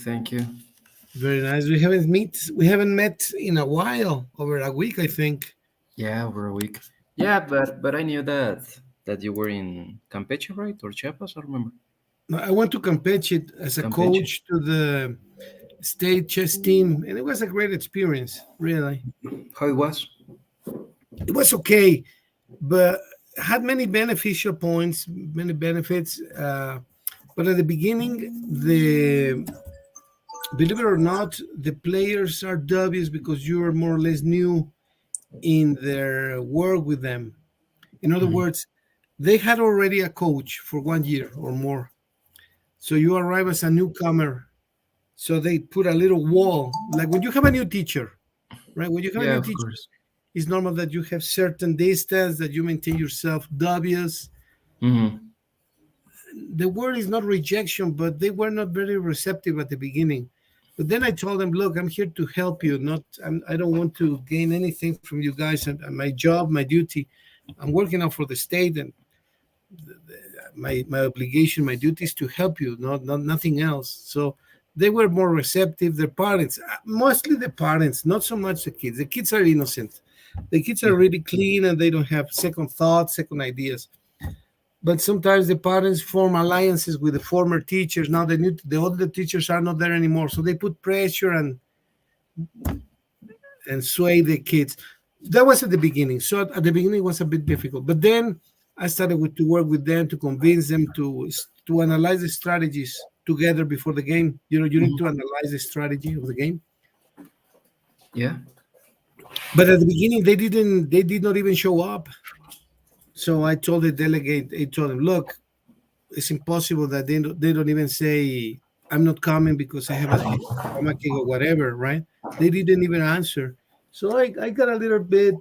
Thank you. Very nice. We haven't met in a while, over a week, I think. Yeah, over a week. Yeah, but I knew that you were in Campeche, right? Or Chiapas, I remember. No, I went to Campeche as a Campeche. coach to the state chess team, and it was a great experience, really. How it was? It was okay, but had many beneficial points, many benefits. But at the beginning, believe it or not, the players are dubious because you are more or less new in their work with them. In other Mhm. words, they had already a coach for 1 year or more. So you arrive as a newcomer. So they put a little wall, like when you have a new teacher, right? When you have a Yeah, new of teacher, course. it's normal that you have certain distance, that you maintain yourself dubious. Hmm. The word is not rejection, but they were not very receptive at the beginning. But then I told them, look, I'm here to help you. I don't want to gain anything from you guys. And my job, my duty, I'm working out for the state, and my obligation, my duty is to help you, not nothing else. So they were more receptive. Their parents, mostly the parents, not so much the kids. The kids are innocent. The kids are Yeah. really clean and they don't have second thoughts, second ideas. But sometimes the parents form alliances with the former teachers. Now the older teachers are not there anymore, so they put pressure and sway the kids. That was at the beginning. So at the beginning it was a bit difficult, but then I started to work with them to convince them to analyze the strategies together before the game. You need to Hmm. analyze the strategy of the game. Yeah. But at the beginning they did not even show up. So I told the delegate, I told them, look, it's impossible that they don't even say I'm not coming because I have a stomachache or whatever, right? They didn't even answer. So I got a little bit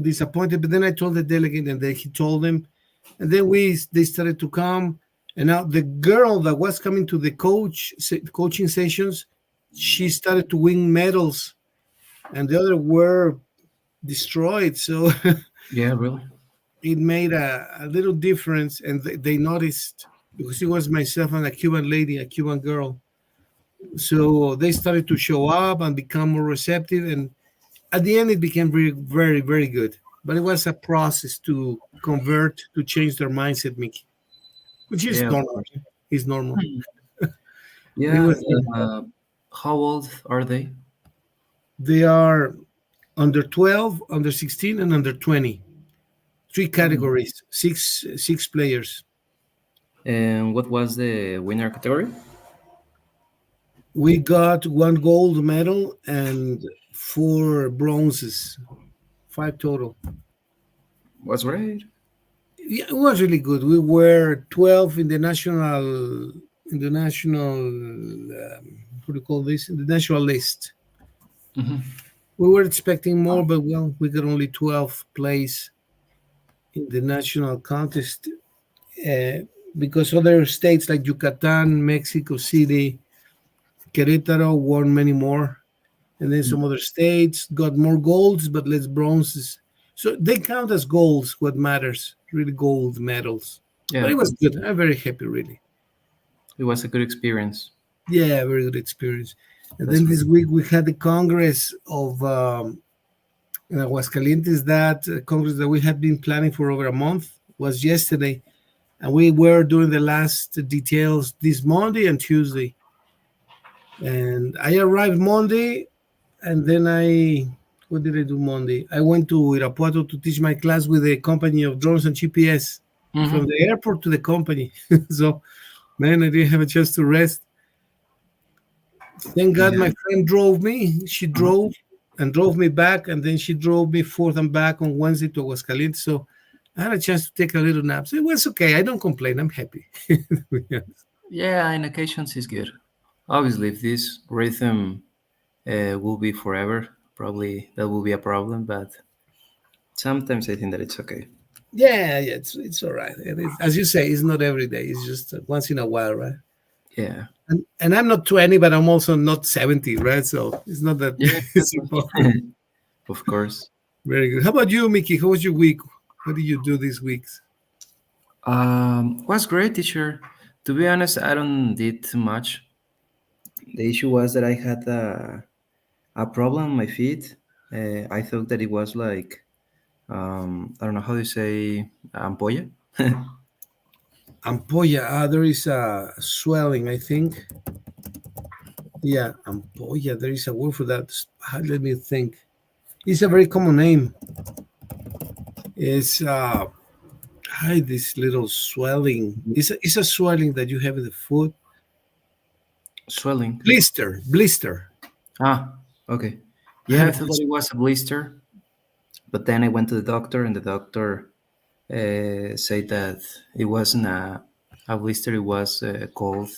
disappointed, but then I told the delegate, and then he told them, and then they started to come. And now the girl that was coming to the coaching sessions, she started to win medals, and the other were destroyed. So Yeah, really. it made a little difference, and they noticed because it was myself and a Cuban lady, a Cuban girl. So they started to show up and become more receptive, and at the end, it became very, very, very good. But it was a process to convert, to change their mindset, Mickey, which is Yeah, of normal. course. Is normal. But it Yeah. was. How old are they? They are under 12, under 16, and under 20. Three Mm. categories, six players. And what was the winner category? We got one gold medal and four bronzes, five total. Was great. Yeah, it was really good. We were 12 in the national, what do you call this? In the national list. Hmm. We were expecting more, but well, we got only 12 place in the national contest uh, because other states like Yucatan, Mexico City, Querétaro won many more. And then some other states got more golds but less bronzes. So they count as golds, what matters, really gold medals. But Yeah, it was good. I'm very happy, really. it was a good experience. Yeah, very good experience. And That's then great. this week we had the Congress of in Aguascalientes. That Congress that we had been planning for over a month was yesterday. And we were doing the last details this Monday and Tuesday. And I arrived Monday, and then what did I do Monday? I went to Irapuato to teach my class with a company of drones and GPS from Hmm. the airport to the company. So, man, I didn't have a chance to rest. Thank God Yeah. my friend drove me. She Uh-huh. drove and drove me back, and then she drove me forth and back on Wednesday to Aguascalientes. So I had a chance to take a little nap. So it was okay. I don't complain. I'm happy. Yeah. Yeah, in occasions it's good. Obviously, if this rhythm will be forever, probably that will be a problem, but sometimes I think that it's okay. Yeah, it's all right. As you say, it's not every day. It's just once in a while, right? Yeah. And I'm not 20, but I'm also not 70, right? So it's not that Yeah, it's important. exactly. Of course. Very good. How about you, Mickey? How was your week? What did you do this week? Was great, teacher. To be honest, I don't did too much. The issue was that I had a problem on my feet. I thought that it was like I don't know how to say ampolla. Ampolla. There is a swelling, I think. Yeah, ampolla. There is a word for that. Let me think. It's a very common name. It's hi, this little swelling. It's a swelling that you have in the foot. Swelling. Blister. Ah, okay. I Yeah, have I a thought that it was a blister, but then I went to the doctor, and the doctor said that it wasn't a blister. It was called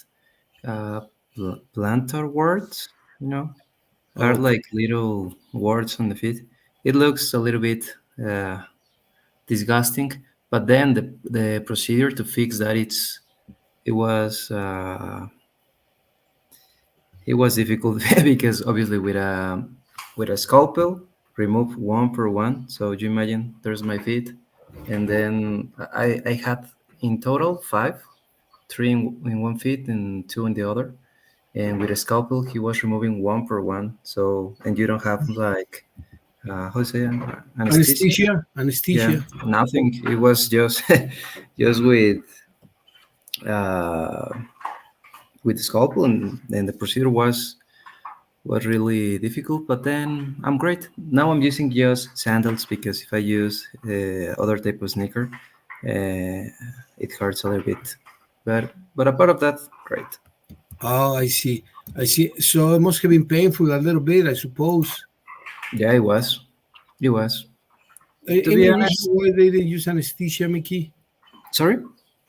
uh, plantar warts. You know, are okay. like little warts on the feet. It looks a little bit uh, disgusting, but then the procedure to fix that it was it was difficult because obviously with a scalpel remove one per one. So you imagine there's my feet, and then I had in total five, three in one feet and two in the other. And with a scalpel, he was removing one per one. So and you don't have like how to say anesthesia. Anesthesia. Yeah, Anesthesia. nothing. It was just just uh, with the scalpel, and the procedure was really difficult. But then I'm great. Now I'm using just sandals because if I use other type of sneaker, it hurts a little bit. But apart of that, great. Oh, I see. I see. So it must have been painful a little bit, I suppose. Yeah, it was. It was. To be Any reason honest, why they didn't use anesthesia, Mickey? sorry.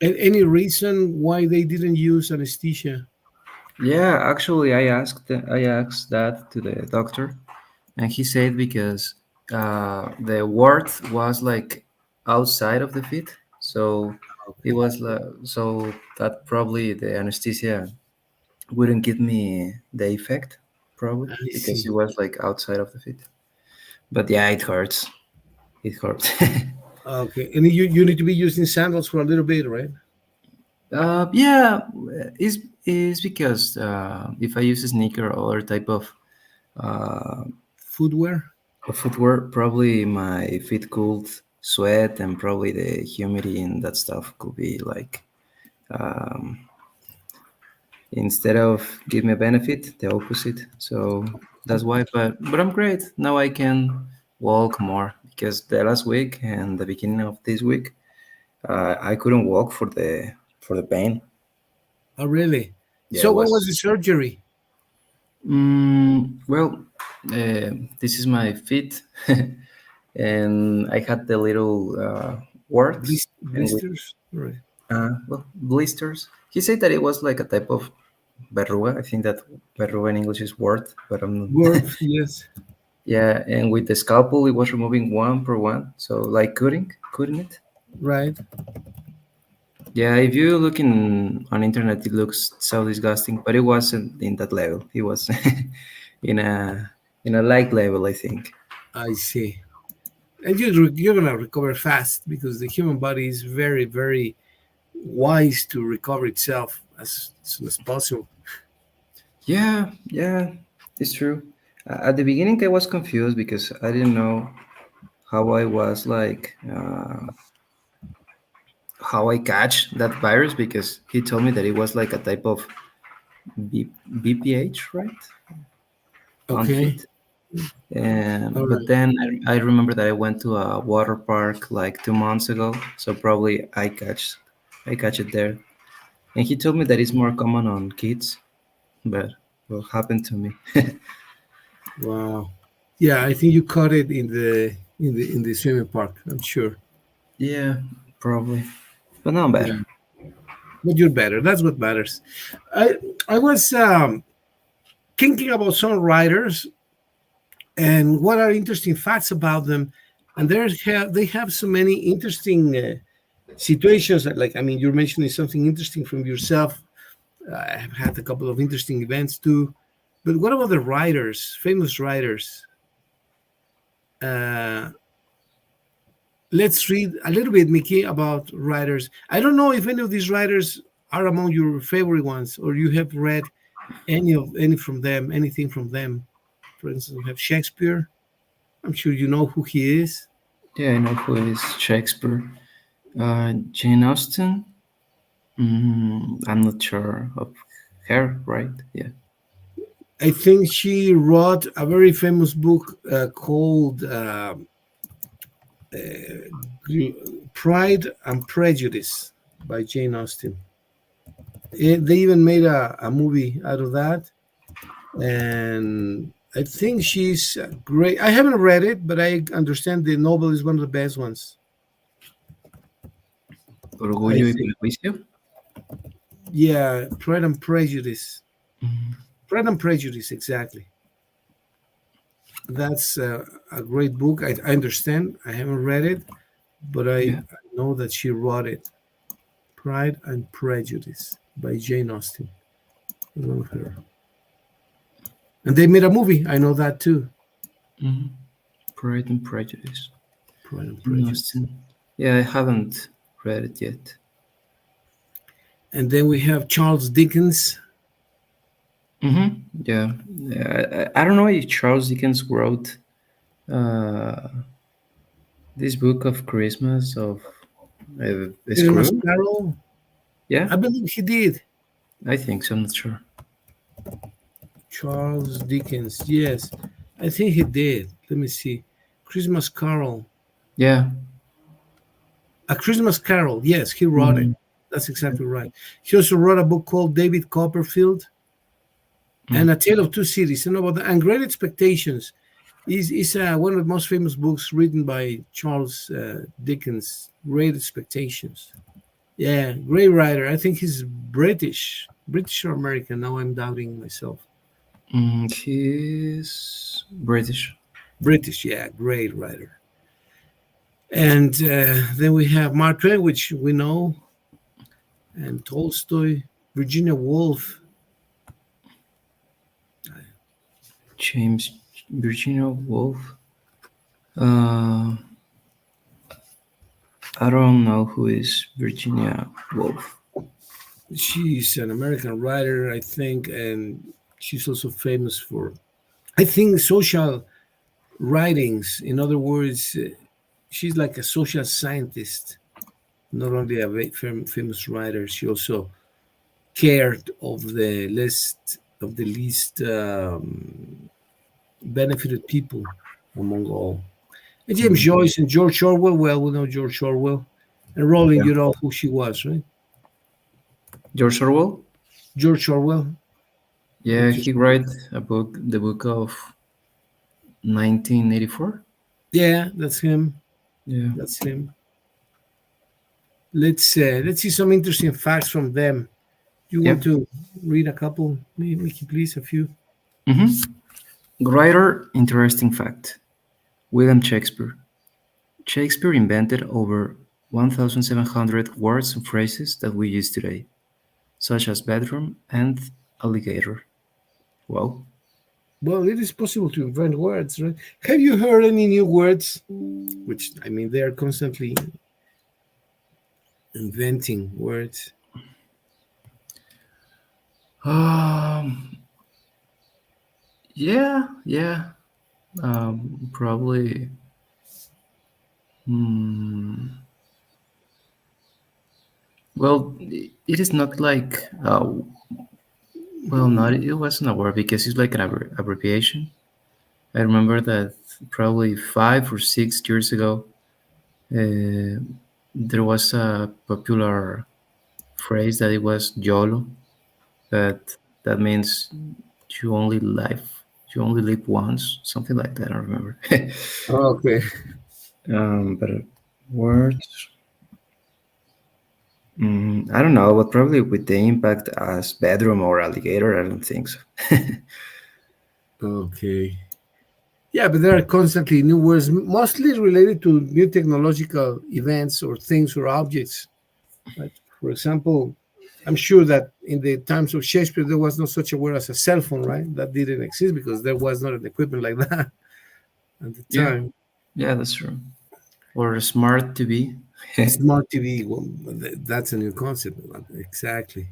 Any reason why they didn't use anesthesia? Yeah, actually, I asked that to the doctor, and he said because the wart was like outside of the feet, so it Okay, was so that probably the anesthesia wouldn't give me the effect, probably I because it see. was like outside of the feet. But yeah, it hurts. It hurts. Okay, and you need to be using sandals for a little bit, right? Yeah, is because if I use a sneaker or other type uh, Footwear, of footwear, probably my feet could sweat, and probably the humidity and that stuff could be like um, instead of give me a benefit, the opposite. So that's why. But I'm great now. I can walk more because the last week and the beginning of this week, I couldn't walk for the pain. oh really? Yeah, it So what was was. the surgery? Well, this is my feet, and I had the little warts, and with Blisters, right? well blisters. He said that it was like a type of verruga. I think that verruga in English is wart, but I'm not. Worth, yes, Yeah, and with the scalpel, it was removing one per one, so like cutting it. right. Yeah, if you look on internet, it looks so disgusting, but it wasn't in that level. It was in a light level, I think. I see. And you're gonna recover fast because the human body is very, very wise to recover itself as soon as possible. Yeah, yeah, it's true. At the beginning, I was confused because I didn't know how I was like how I catch that virus because he told me that it was like a type of BPH, right, on Okay, feet. all But right. then I remember that I went to a water park like 2 months ago, so probably I catch it there. And he told me that it's more common on kids, but what happened to me? Wow. Yeah, I think you caught it in the swimming park. I'm sure. Yeah, probably. But now I'm Yeah, better. but you're better. That's what matters. I I was thinking about some writers and what are interesting facts about them, and they have so many interesting situations. Like I mean, you're mentioning something interesting from yourself. I have had a couple of interesting events too. But what about the writers, famous writers? Uh, let's read a little bit, Mickey, about writers. I don't know if any of these writers are among your favorite ones or you have read. any from them, anything from them. For instance, we have Shakespeare. I'm sure you know who he is. Yeah, I know who is Shakespeare. Jane Austen. I'm not sure of her, right? Yeah. I think she wrote a very famous book called Pride and Prejudice by Jane Austen. They even made a movie out of that, and I think she's great. I haven't read it, but I understand the novel is one of the best ones. I Orgullo y think, Prejuicio. yeah, Pride and Prejudice. Pride and Prejudice, exactly. That's a great book. I understand. I haven't read it, but Yeah. I know that she wrote it. Pride and Prejudice by Jane Austen. I love her. And they made a movie. I know that too. hmm Pride and Prejudice. Pride and Jane Prejudice. Austen. Yeah, I haven't read it yet. And then we have Charles Dickens. Yeah. Yeah. I don't know if Charles Dickens wrote uh, this book of Christmas of Christmas Scrooge. Carol. Yeah, I believe he did. I think so. I'm not sure. Charles Dickens. Yes, I think he did. Let me see. Christmas Carol. Yeah. A Christmas Carol. Yes, he wrote it. Mhm. That's exactly right. He also wrote a book called David Copperfield and Mm. A Tale of Two Cities. You know about that? And Great Expectations is one of the most famous books written by Charles Dickens. Great Expectations. Yeah, great writer. I think he's British or American. Now I'm doubting myself. He's British. British, yeah, great writer. And then we have Mark Twain, which we know, and Tolstoy, Virginia Woolf. James Virginia Woolf. Uh, I don't know who is Virginia Woolf. She's an American writer, I think, and she's also famous for, I think, social writings. In other words, she's like a social scientist, not only a very famous writer. She also cared of the least benefited people among all. And James Mm. Joyce and George Orwell. Well, we know George Orwell. And Rowling, Yeah. you know who she was, right? George Orwell. George Orwell. Yeah, Let's just he wrote a book, the book of 1984. yeah, that's him. Yeah. That's him. Let's see some interesting facts from them. You want Yep. to read a couple, Mickey, please? A few. Mm-hmm. Writer, interesting fact. William Shakespeare. Shakespeare invented over 1,700 words and phrases that we use today, such as bedroom and alligator. Wow. Well, it is possible to invent words, right? Have you heard any new words? Which I mean, they are constantly inventing words. Um, yeah, yeah. Probably. Hmm. Well, it is not like. Well, not it wasn't a word because it's like an abbreviation. I remember that probably 5 or 6 years ago, uh, there was a popular phrase that it was YOLO, that means you only live you only live once, something like that. I don't remember. Okay. But words, I don't know, but probably with the impact as bedroom or alligator, I don't think so. Okay. Yeah, but there are constantly new words, mostly related to new technological events or things or objects. Right? For example, I'm sure that in the times of Shakespeare, there was no such a word as a cell phone, right? That didn't exist because there was not an equipment like that at the Yeah, time. yeah, that's true. Or smart to be. Smart TV, well, that's a new concept. Exactly.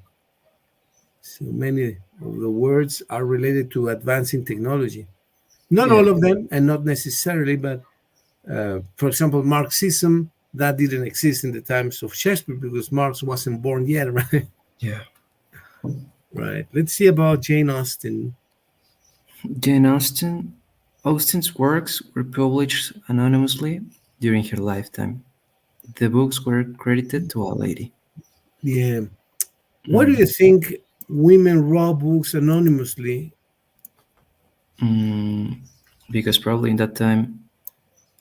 So many of the words are related to advancing technology. Not Yeah, all of them, and not necessarily, but for example, Marxism that didn't exist in the times of Shakespeare because Marx wasn't born yet, right? yeah. Right. Let's see about Jane Austen. Jane Austen's works were published anonymously during her lifetime. The books were credited to a lady. Yeah. Why do Mm. you think women wrote books anonymously? Mm, because probably in that time,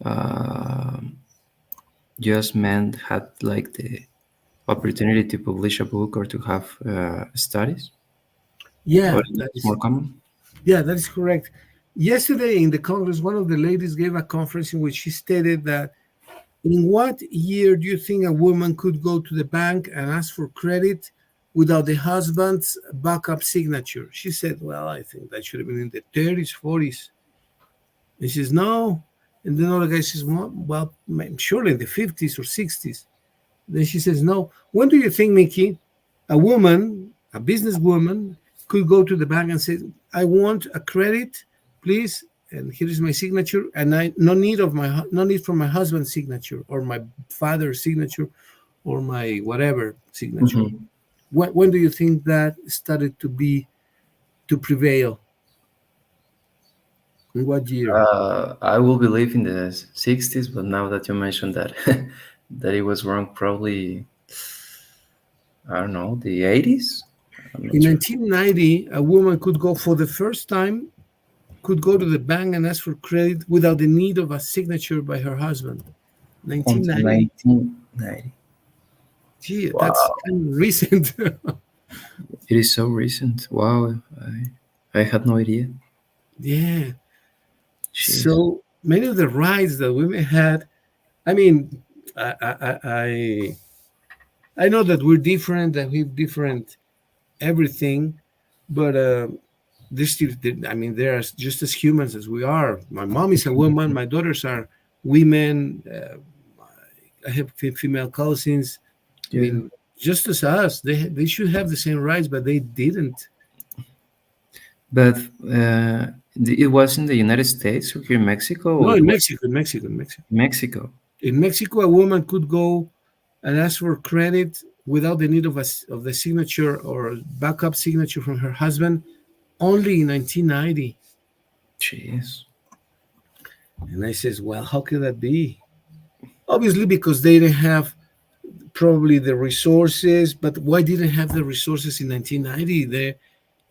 uh, just men had like the opportunity to publish a book or to have studies, or Yeah, that it's is more common. that is correct. Yesterday in the Congress, one of the ladies gave a conference in which she stated that in what year do you think a woman could go to the bank and ask for credit without the husband's backup signature? She said, well, I think that should have been in the 30s, 40s. And she says, no. And then other guy says, well, surely in the 50s or 60s. Then she says, no. When do you think, Mickey, a woman, a businesswoman, could go to the bank and say, I want a credit, please, and here is my signature, and I no need for my husband's signature or my father's signature or my whatever signature. Mhm. When do you think that started to prevail? In what year? I will believe in the 60s, but now that you mentioned that, that it was wrong, probably, I don't know, the 80s? I'm not In sure. 1990, a woman could go for the first time could go to the bank and ask for credit without the need of a signature by her husband. Until 1990. 1990. Gee, that's Wow, kind of recent. it is so recent. Wow, I had no idea. Yeah. Jeez. So many of the rights that women had, I mean, I know that we're different, that we have different everything, but they're still, I mean, they're just as humans as we are. My mom is a woman, my daughters are women. I have female cousins. I Yeah, mean, just as us, they should have the same rights, but they didn't. but it was in the United States or here in Mexico, No, or it in was Mexico, in Mexico, in Mexico. Mexico? In Mexico, a woman could go and ask for credit without the need of of the signature or backup signature from her husband only in 1990. Jeez. And I says, well, how could that be? Obviously, because they didn't have probably the resources. But why didn't have the resources in 1990? There,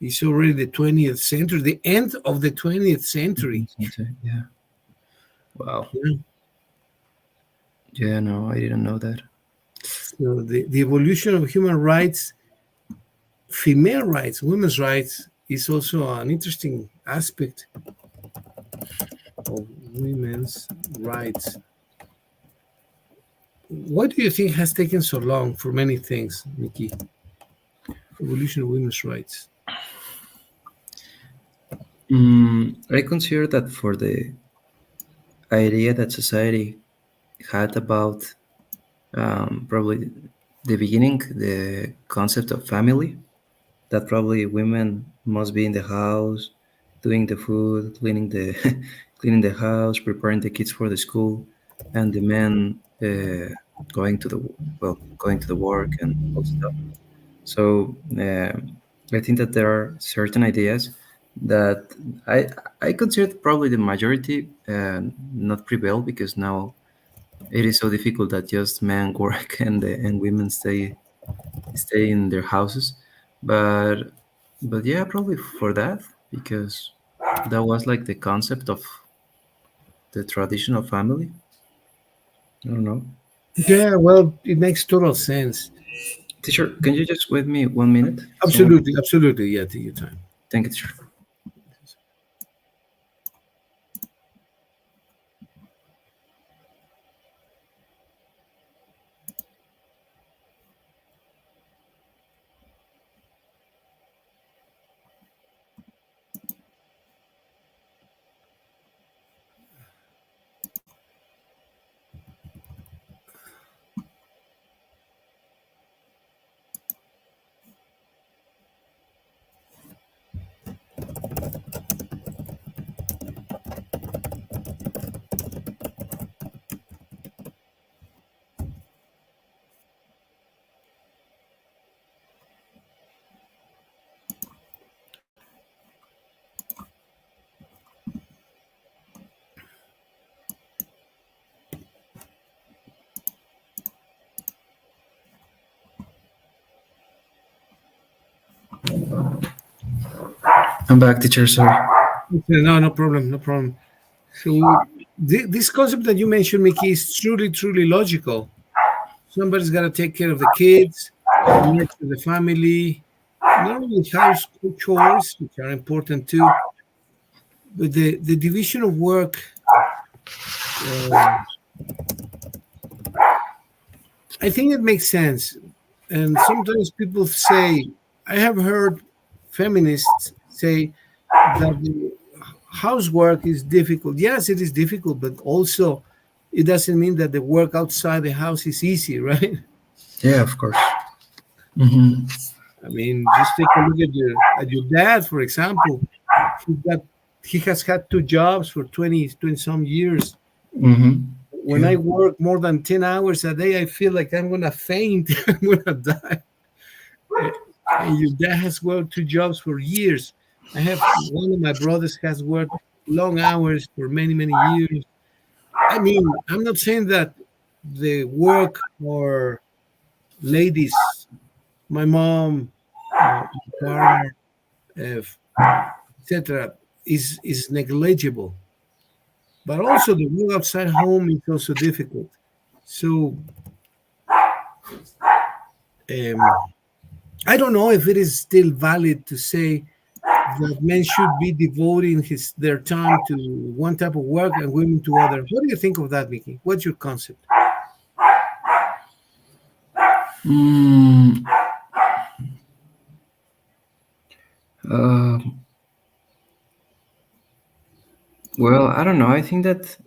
it's already the 20th century, the end of the 20th century. Yeah. Wow. Yeah. Yeah, no, I didn't know that. So the evolution of human rights, female rights, women's rights, is also an interesting aspect of women's rights. What do you think has taken so long for many things, Mickey? Evolution of women's rights. I consider that for the idea that society had about probably the beginning, the concept of family, that probably women must be in the house, doing the food, cleaning the cleaning the house, preparing the kids for the school, and the men going to the going to the work and all stuff. So I think that there are certain ideas that I I consider probably the majority not prevail because now it is so difficult that just men work and women stay in their houses. But yeah, probably for that because that was like the concept of the traditional family. I don't know. Yeah, well, it makes total sense. Teacher, can you just wait me 1 minute? Someone, Absolutely, absolutely. Yeah, take your time. thank you, teacher. I'm back, teacher. Sorry. No, no problem, no problem. So this concept that you mentioned, Mickey, is truly, truly logical. Somebody's got to take care of the kids, nurture the family, not only house chores, which are important too, but the division of work. Uh, I think it makes sense. And sometimes people say, I have heard feminists say that the housework is difficult. Yes, it is difficult, but also it doesn't mean that the work outside the house is easy, right? Yeah, of course. Mm-hmm. I mean, just take a look at your dad, for example. He got he has had two jobs for 20 some years. Mm-hmm. When Yeah. I work more than 10 hours a day, I feel like I'm gonna faint. I'm gonna die. Eh, And your dad has worked two jobs for years. I have one of my brothers has worked long hours for many, many years. I mean, I'm not saying that the work for ladies, my mom, my partner, etc., is negligible. But also the work outside home is also difficult. So um, I don't know if it is still valid to say that men should be devoting their time to one type of work and women to other. What do you think of that, Mickey? What's your concept? Mm, uh, well, I don't know. I think that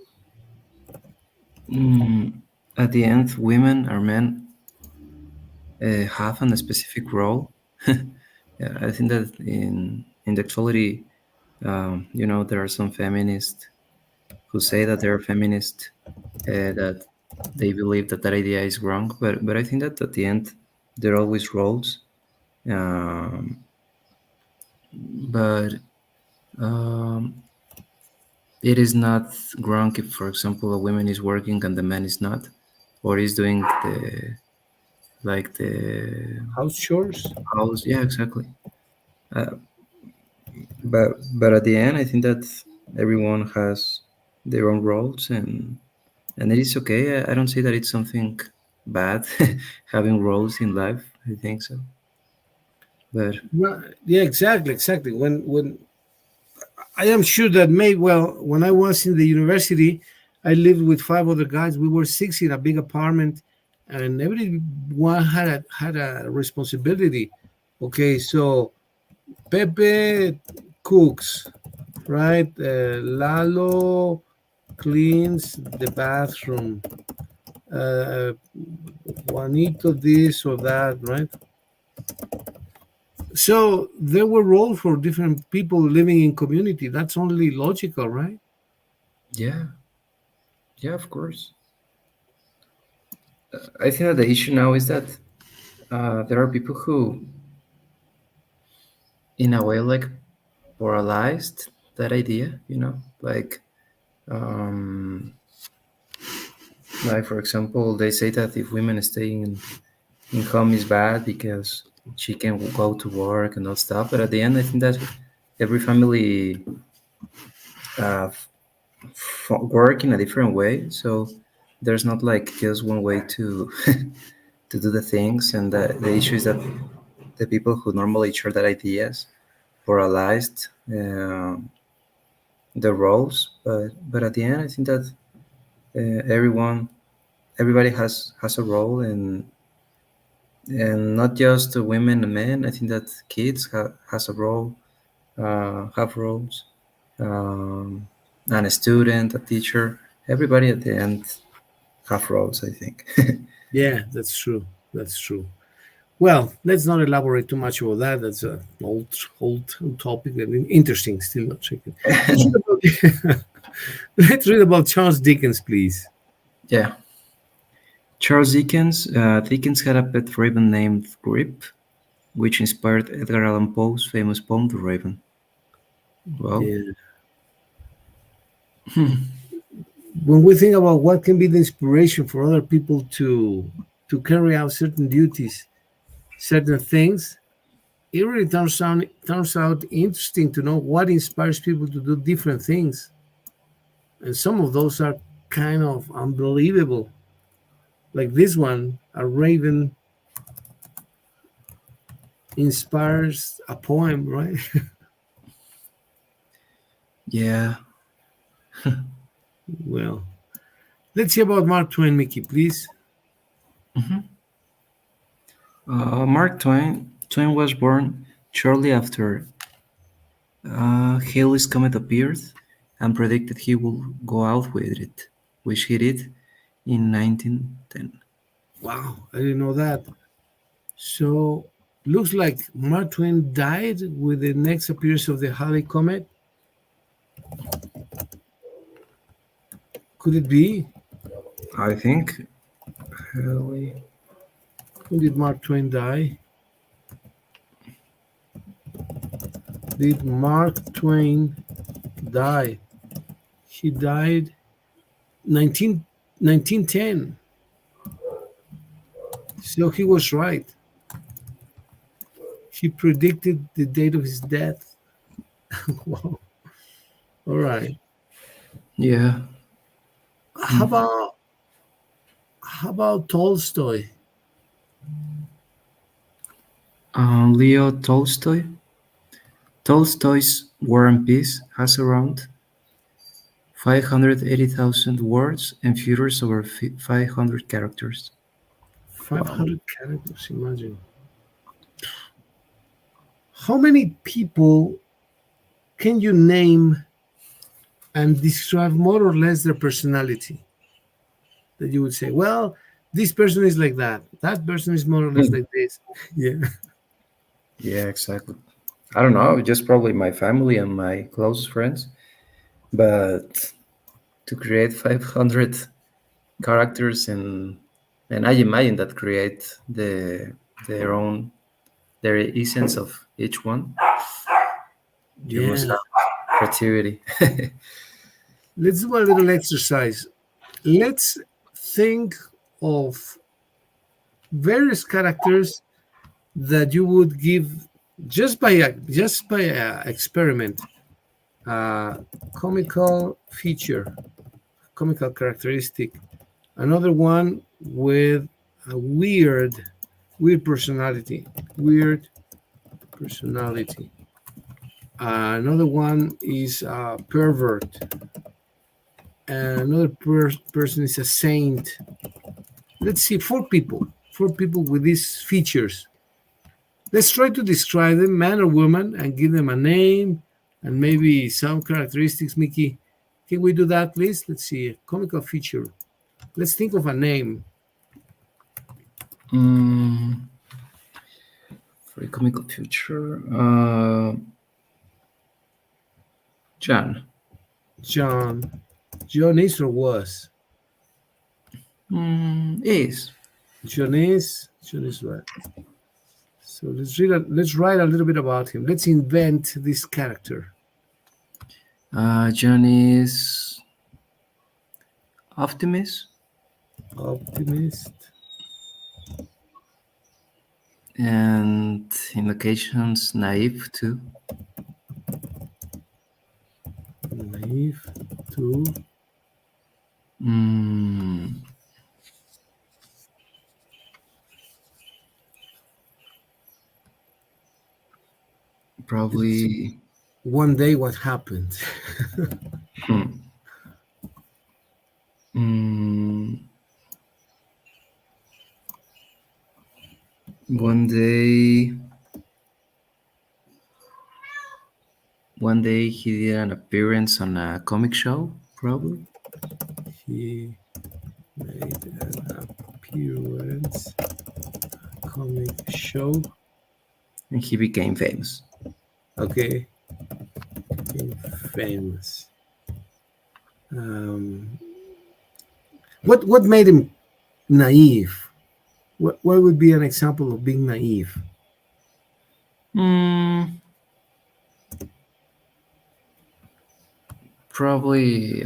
mm, at the end, women or men have a specific role. Yeah, I think that in the actuality, there are some feminists who say that they're feminist, that they believe that that idea is wrong. But I think that at the end, there are always roles. Um, but it is not wrong if, for example, a woman is working and the man is not, or is doing the House chores? house. Yeah, exactly. Uh, but at the end, I think that everyone has their own roles, and it is okay. I don't see that it's something bad having roles in life. I think so. But Yeah, exactly, exactly. When I am sure that when I was in the university, I lived with five other guys. We were six in a big apartment, and everyone had a responsibility. Okay, so Pepe cooks, right? Lalo cleans the bathroom. Uh, Juanito this or that, right? So there were roles for different people living in community. That's only logical, right? yeah, yeah, of course. I think that the issue now is that there are people who, in a way, like paralyzed that idea. Um, like for example, they say that if women staying in home is bad because she can go to work and all stuff. But at the end, I think that every family uh, work in a different way. So there's not like just one way to to do the things. And the issue is that the people who normally share that ideas pluralized the roles. But at the end, I think that everybody has a role, and not just women and men. I think that kids has a role, have roles, um, and a student, a teacher. Everybody at the end have roles, I think. Yeah, that's true. That's true. Well, let's not elaborate too much about that. That's an old topic and interesting. Still not shaken. Let's read about, let's read about Charles Dickens, please. Yeah. Charles Dickens. Dickens had a pet raven named Grip, which inspired Edgar Allan Poe's famous poem The Raven. Well, Yeah. When we think about what can be the inspiration for other people to carry out certain duties, certain things, it really turns out interesting to know what inspires people to do different things, and some of those are kind of unbelievable. Like this one, a raven inspires a poem, right? Yeah. Well, let's hear about Mark Twain, Mickey, please. Mark Twain was born shortly after Halley's Comet appeared and predicted he would go out with it, which he did in 1910. Wow, I didn't know that. So, looks like Mark Twain died with the next appearance of the Halley Comet. Could it be? I think Halley. When did Mark Twain die? Did Mark Twain die? He died 1910. So he was right. He predicted the date of his death. Wow. All right. Yeah. How about how about Tolstoy? Leo Tolstoy. Tolstoy's War and Peace has around 580,000 words and features over 500 characters. Wow. 500 characters, imagine. How many people can you name and describe more or less their personality? That you would say, well, this person is like that. That person is more or less Hmm. like this. Yeah. Yeah, exactly. I don't know, just probably my family and my closest friends. But to create 500 characters and I imagine that create their own their essence of each one, you must Yeah. have creativity. Let's do a little exercise. Let's think of various characters that you would give just by a experiment, uh, comical feature, comical characteristic. Another one with a weird personality, weird personality. Another one is a pervert. Another person is a saint. Let's see, four people with these features. Let's try to describe them, man or woman, and give them a name and maybe some characteristics. Mickey, can we do that, please? Let's see, a comical feature. Let's think of a name. mm, for a comical future, John. John. John is or was? Is John is what? So let's write a little bit about him. Let's invent this character. John is optimist Optimist, and in occasions naive too. naive, too. Mm, It's probably. one day what happened. Hmm, mm, one day, one day he did an appearance on a comic show, probably, He made an appearance, comic show. and he became famous. Okay, became famous. Um, what made him naive? What would be an example of being naive? Mm, probably.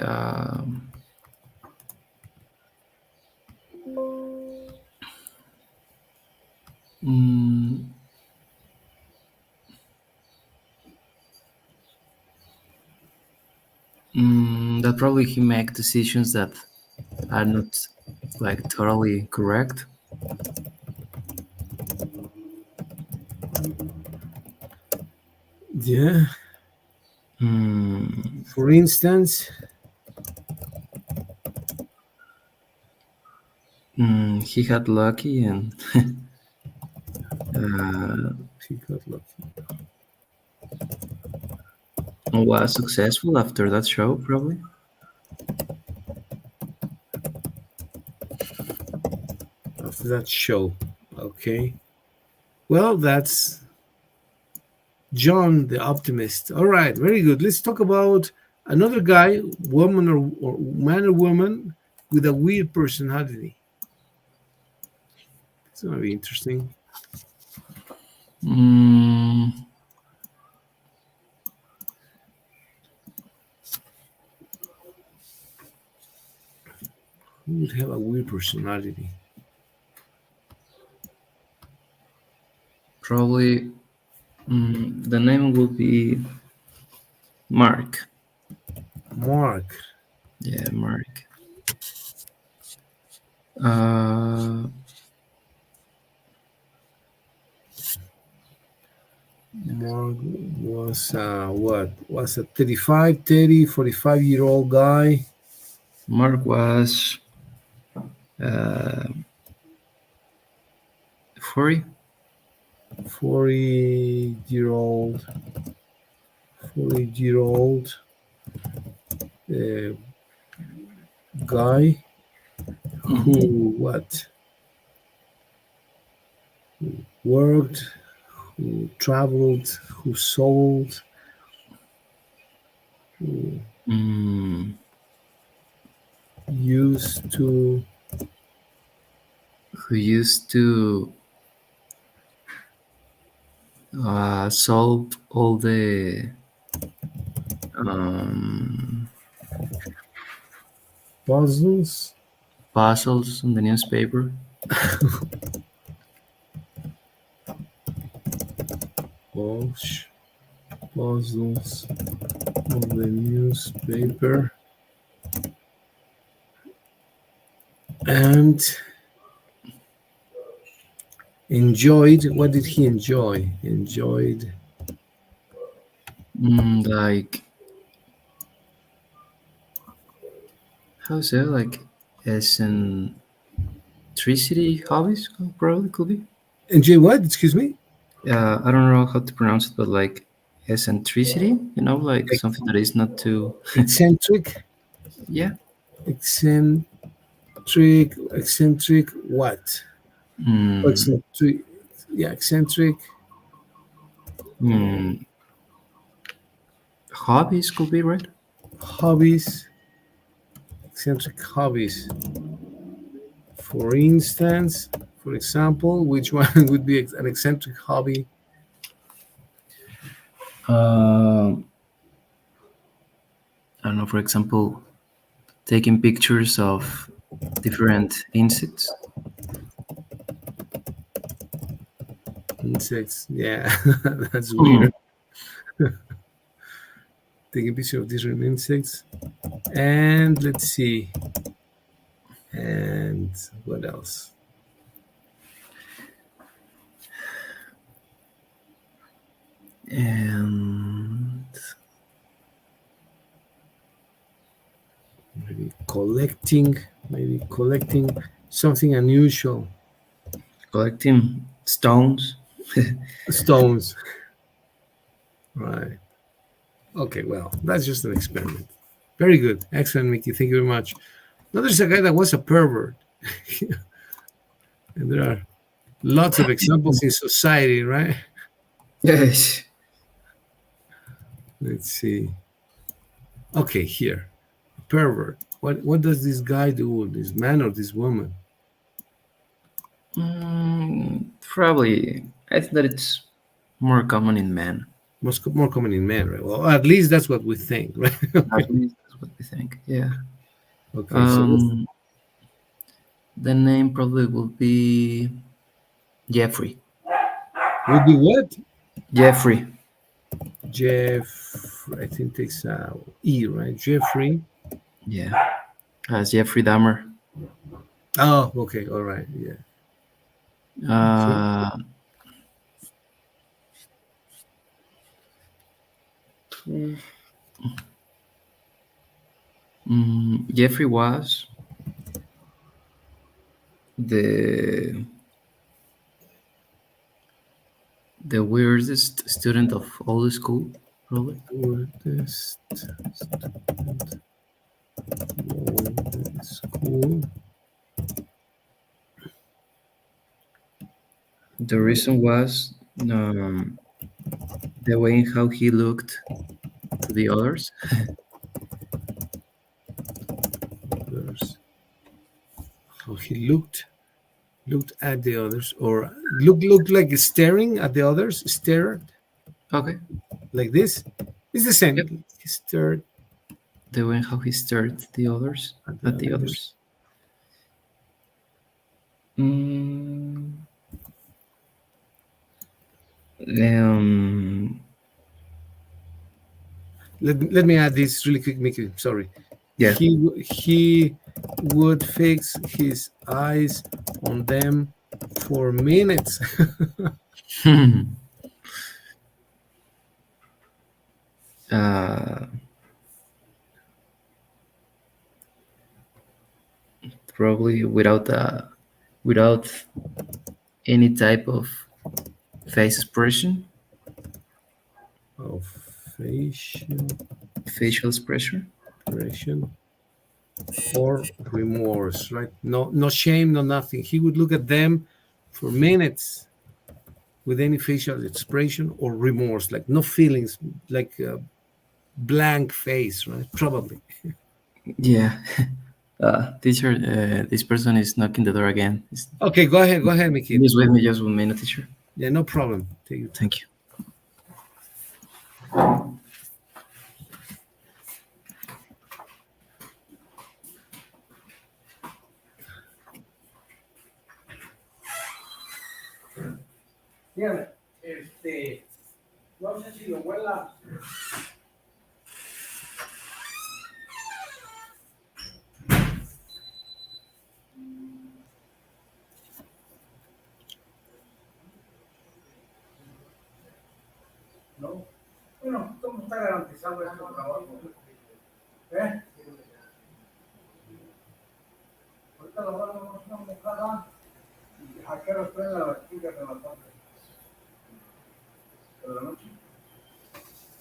Mm, That probably he make decisions that are not like totally correct. Yeah. Mm, For instance, he had lucky and uh, he got lucky. was successful after that show, probably. After that show. Okay. Well, that's John the Optimist. All right, very good. Let's talk about another guy, woman or man or woman with a weird personality. It's gonna be interesting. Mm, Who would have a weird personality? Probably the name would be Mark. Mark. Yeah, Mark. Uh, Mark was what? Was a 35, 30, 45-year-old guy. Mark was uh, 40. 40-year-old, 40-year-old uh, guy Mm-hmm. who what? Worked, who traveled, who sold, who Mm, used to who used to solve all the um, puzzles, puzzles in the newspaper. puzzles, puzzles of the newspaper, and enjoyed. What did he enjoy? Enjoyed Like, how say, like, eccentricity hobbies, probably could be. enjoy what? Excuse me. I don't know how to pronounce it, but like eccentricity, like something that is not too. Eccentric, Yeah. eccentric, eccentric. What? Mm, Eccentric. Yeah, eccentric mm, hobbies could be right. hobbies. Eccentric hobbies. For instance, for example, which one would be an eccentric hobby? Uh, I don't know. For example, taking pictures of different insects. Insects. Yeah, that's Hmm. weird. Taking picture of different insects. And let's see. And what else? And Maybe collecting. Maybe collecting something unusual. collecting stones. Stones. Right. Okay. Well, that's just an experiment. Very good. Excellent, Mickey. Thank you very much. Now there's a guy that was a pervert, and there are lots of examples in society, right? Yes. Let's see. Okay, here, pervert. What does this guy do? This man or this woman? Probably. I think that it's more common in men. Most more common in men, right? Well, at least that's what we think, right? At Okay. least that's what we think. Yeah. Okay. So this Um, the name probably would be Jeffrey. would be what? Jeffrey. Jeff, I think takes E, right? Jeffrey. Yeah. Jeffrey Dahmer. Oh, okay, all right, yeah. Okay. Uh, Jeffrey was the the weirdest student of all the school, probably. Weirdest student of the school. The reason was the way in how he looked to the others. Others. How he looked at the others, or looked like staring at the others, stared Okay. like this. It's the Yep. same. He stared The way in how he stared the others at the at the others. others. Mm, um, Let me add this really quick, Mickey. Sorry. yeah. He would fix his eyes on them for minutes. uh, Probably without any type of face expression, Of facial facial expression. expression or remorse, right? No shame, no nothing. He would look at them for minutes with any facial expression or remorse, like no feelings, like a blank face, right? Probably. Yeah. Teacher, this person is knocking the door again. Okay, go ahead, Mickey. Just wait me just 1 minute, teacher. Yeah, no problem. Take your time. Thank you. Dígame, no sé si lo vuela. No. Bueno, ¿cómo está garantizado este trabajo? ¿Eh? Ahorita lo vamos a una mojada y a qué hora traen las chicas de la tarde. ¿De la noche?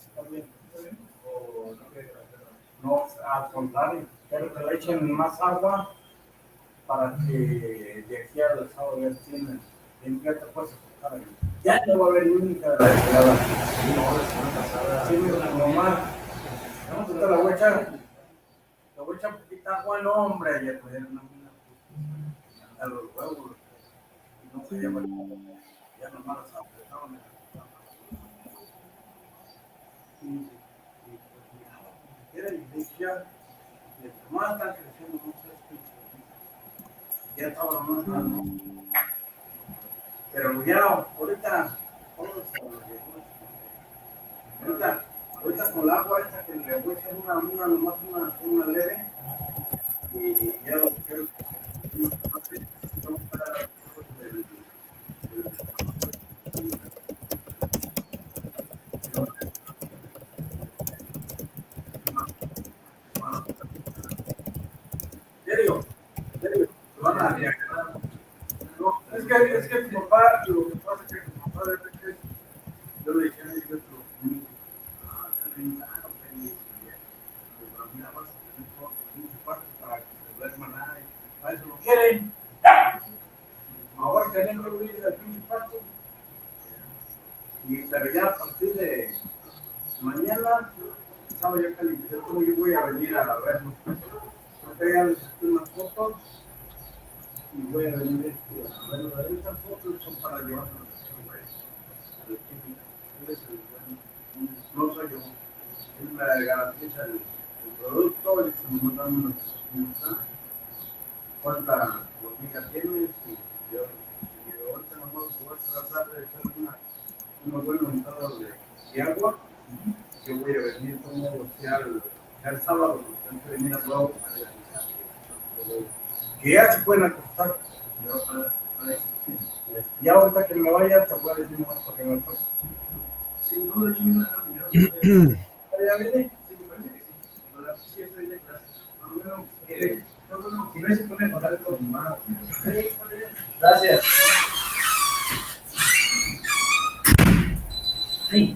¿Está bien? ¿Está bien? ¿O no quiere hacerlo? No, al contrario, quiero que le echen más agua para que de aquí al sábado ya tienen. Ya te puedes aceptar ahí. Ya no va a haber ni única retirada. Sí, mira, mamá. ¿Cómo te la voy a echar? Le voy a echar poquita agua, no, hombre, ayer me dieron una mina a los huevos. No se llama, ya nomás las apretaron. Y quiere iglesia, más están creciendo muchas ya estaba más grande. Pero ya ahorita, ahorita con el agua esta que le voy a echar nomás una leve y ya lo que quiero es que serio, lo van a no, es que tu papá, lo que pasa es que tu papá de repente, yo le dije a él, yo te lo comunico. Ah, mira, vas a tener todo un cuarto para que se duerma nadie. Para eso lo quieren. Ahora tienen que vivir el pinche cuarto. Pero ya a partir de mañana, estaba yo calificado, como yo voy a venir a verlo. Acá ya les saqué unas fotos y voy a venir a verlo. Estas fotos son para llevarlas al químico. No soy yo. Él me garantiza el producto y se me mandan una cuánta hormiga tienes y ahorita nomás voy a tratar de hacer una buena entrada de agua Yo voy a venir como ya el sábado, tengo que venir a Bravo a realizar. Que ya se pueden acostar. Ya ahorita que me vaya, te voy a decir más para que me acueste. Sí, no, de hecho, ya viene. Sí, me parece que sí. Sí, estoy de clase. Si no se pueden pasar con mi mano. Gracias. Ay,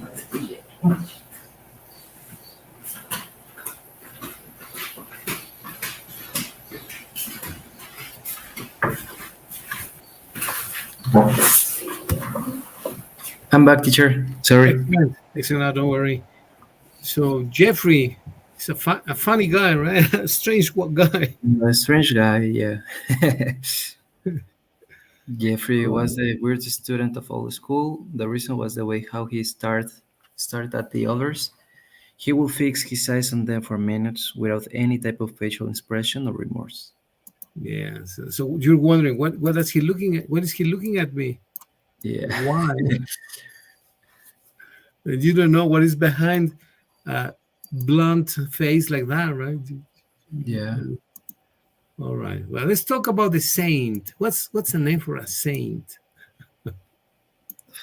I'm back, teacher. Sorry. Excellent. Excellent. Don't worry. So Jeffrey is a funny guy, right? A strange guy. A strange guy, yeah. Jeffrey was the weirdest student of all the school. The reason was the way how he started at the others. He would fix his eyes on them for minutes without any type of facial expression or remorse. Yeah. So you're wondering what is he looking at? What is he looking at me? Yeah. Why? And you don't know what is behind a blunt face like that, right? Yeah. All right. Well, let's talk about the saint. What's the name for a saint?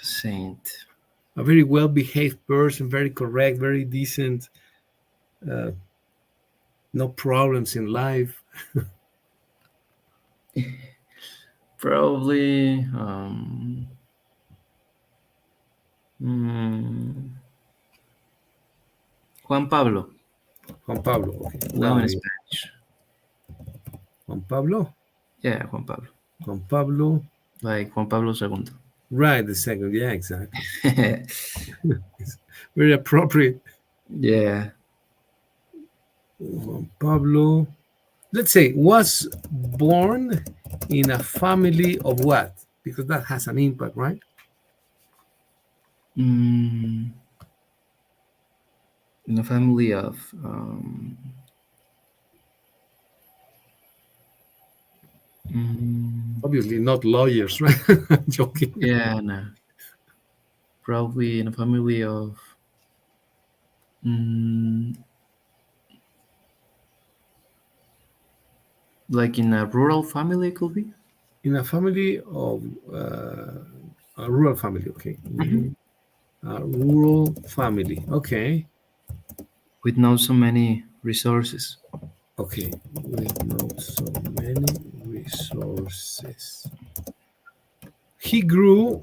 Saint. A very well behaved person, very correct, very decent, uh, no problems in life. Probably mm, Juan Pablo. Juan Pablo. Okay. Now Well, in Spanish. Juan Pablo. Yeah, Juan Pablo. Juan Pablo. Like Juan Pablo II. Right, the second. Yeah, exactly. It's very appropriate. Yeah. Juan Pablo. Let's say was born in a family of what? Because that has an impact, right? Mm, in a family of mm, Obviously not lawyers, right? I'm joking. yeah, no. Probably in a family of mm, like in a rural family, it could be. In a family of a rural family, okay. Mhm. A rural family, okay. With not so many resources. Okay, with not so many resources. He grew.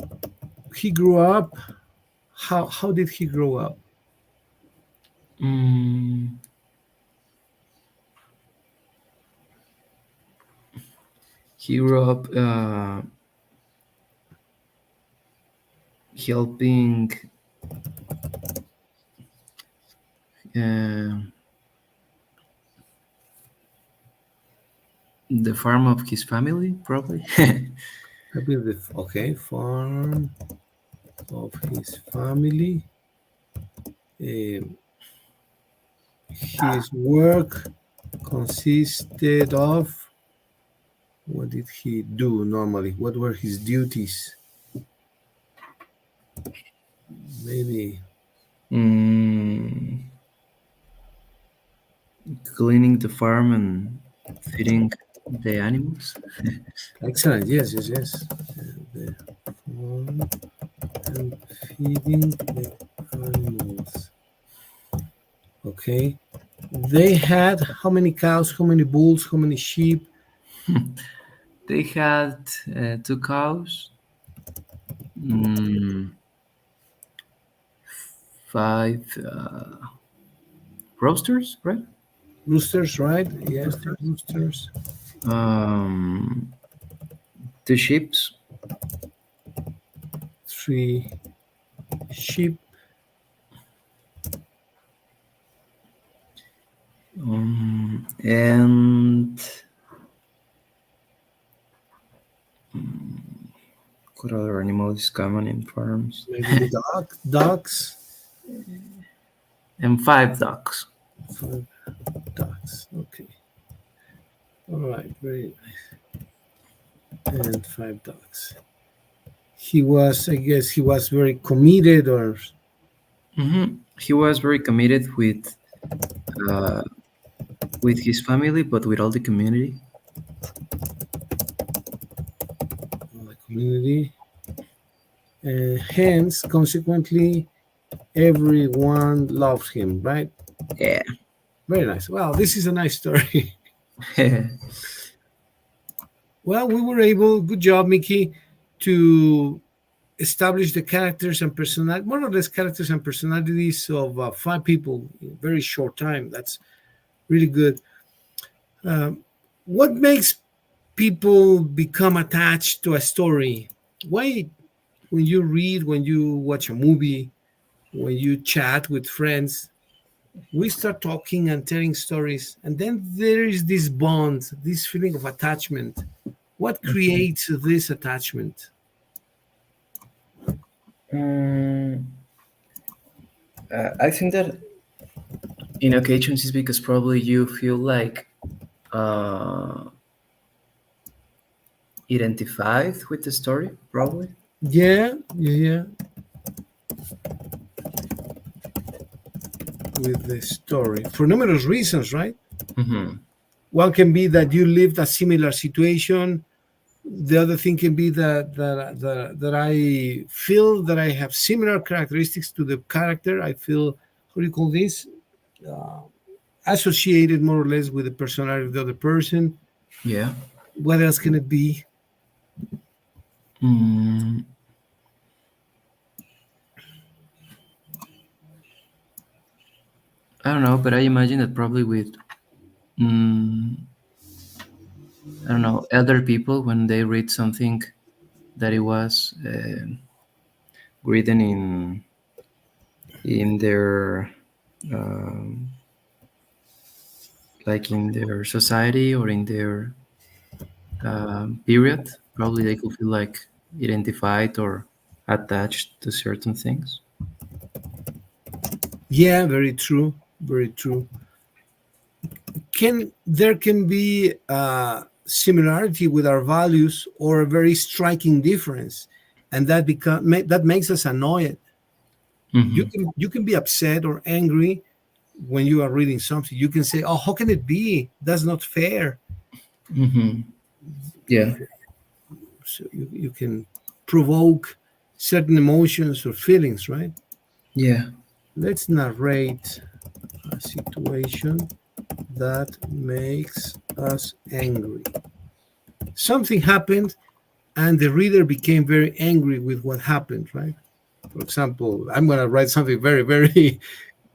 He grew up. How did he grow up? Mm, he grew up helping uh, the farm of his family, probably. Okay, farm of his family. Um, his work consisted of what did he do normally? What were his duties? Maybe mm, cleaning the farm and feeding the animals. excellent. Yes, yes, yes. The farm and feeding the animals. Okay. They had how many cows, how many bulls, how many sheep? They had two cows, mm, five roasters, right? Roosters, right? Yes, the Roosters. roosters. Um, two sheep, Three sheep. and what other animal is common in farms? Maybe the dogs. And five ducks. Five dogs. Okay. All right. Very nice. And five dogs. He was, I guess, he was very committed, or Hmm. he was very committed uh, with his family, but with all the community. The community, and hence, consequently, everyone loved him, right? Yeah. Very nice. Well, this is a nice story. Well, we were able, good job, Mickey, to establish the characters and personality, more or less characters and personalities of five people in a very short time. That's really good. Um, what makes people become attached to a story? Why, when you read, when you watch a movie, when you chat with friends, we start talking and telling stories, and then there is this bond, this feeling of attachment. What creates this attachment? Mm, I think that in occasions it's because probably you feel like uh, identified with the story, probably. Yeah, yeah, yeah. With the story for numerous reasons, right? Hmm. One can be that you lived a similar situation. The other thing can be that I feel that I have similar characteristics to the character. I feel, how do you call this? Uh, Associated more or less with the personality of the other person. Yeah. What else can it be? Mm, I don't know, but I imagine that probably with mm, I don't know, elder people when they read something that it was written in their um, like in their society or in their period, probably they could feel like identified or attached to certain things. Yeah, very true. Very true. Can there can be similarity with our values or a very striking difference, and that makes us annoyed. Hmm. You can be upset or angry when you are reading something. You can say, "Oh, how can it be? That's not fair." Hmm. Yeah. So you can provoke certain emotions or feelings, right? Yeah. Let's narrate a situation that makes us angry. Something happened and the reader became very angry with what happened, right? For example, I'm going to write something very, very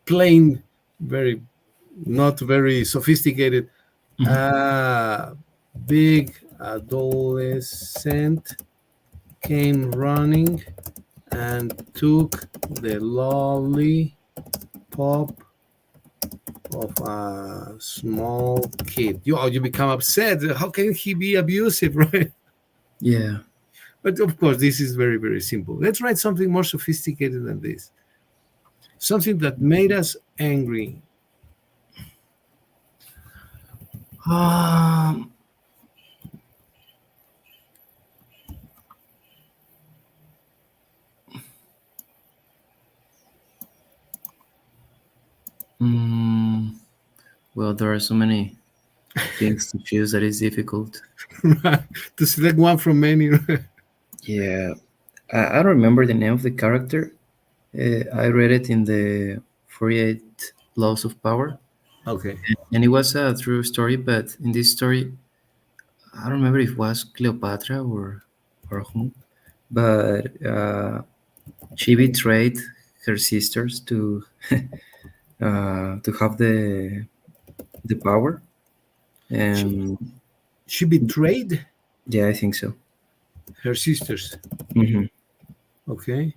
plain, very not very sophisticated. Hmm. A big adolescent came running and took the lollipop of a small kid. You become upset. How can he be abusive, right? Yeah. But of course, this is very, very simple. Let's write something more sophisticated than this. Something that made us angry. Um, mm, well, there are so many things to choose that is difficult. To select one from many. Yeah, I don't remember the name of the character. I read it in the 48 Laws of Power, Okay. and it was a true story. But in this story, I don't remember if it was Cleopatra or whom, but she betrayed her sisters to have the power, She, and she betrayed yeah, I think so. her sisters. Hmm. Okay.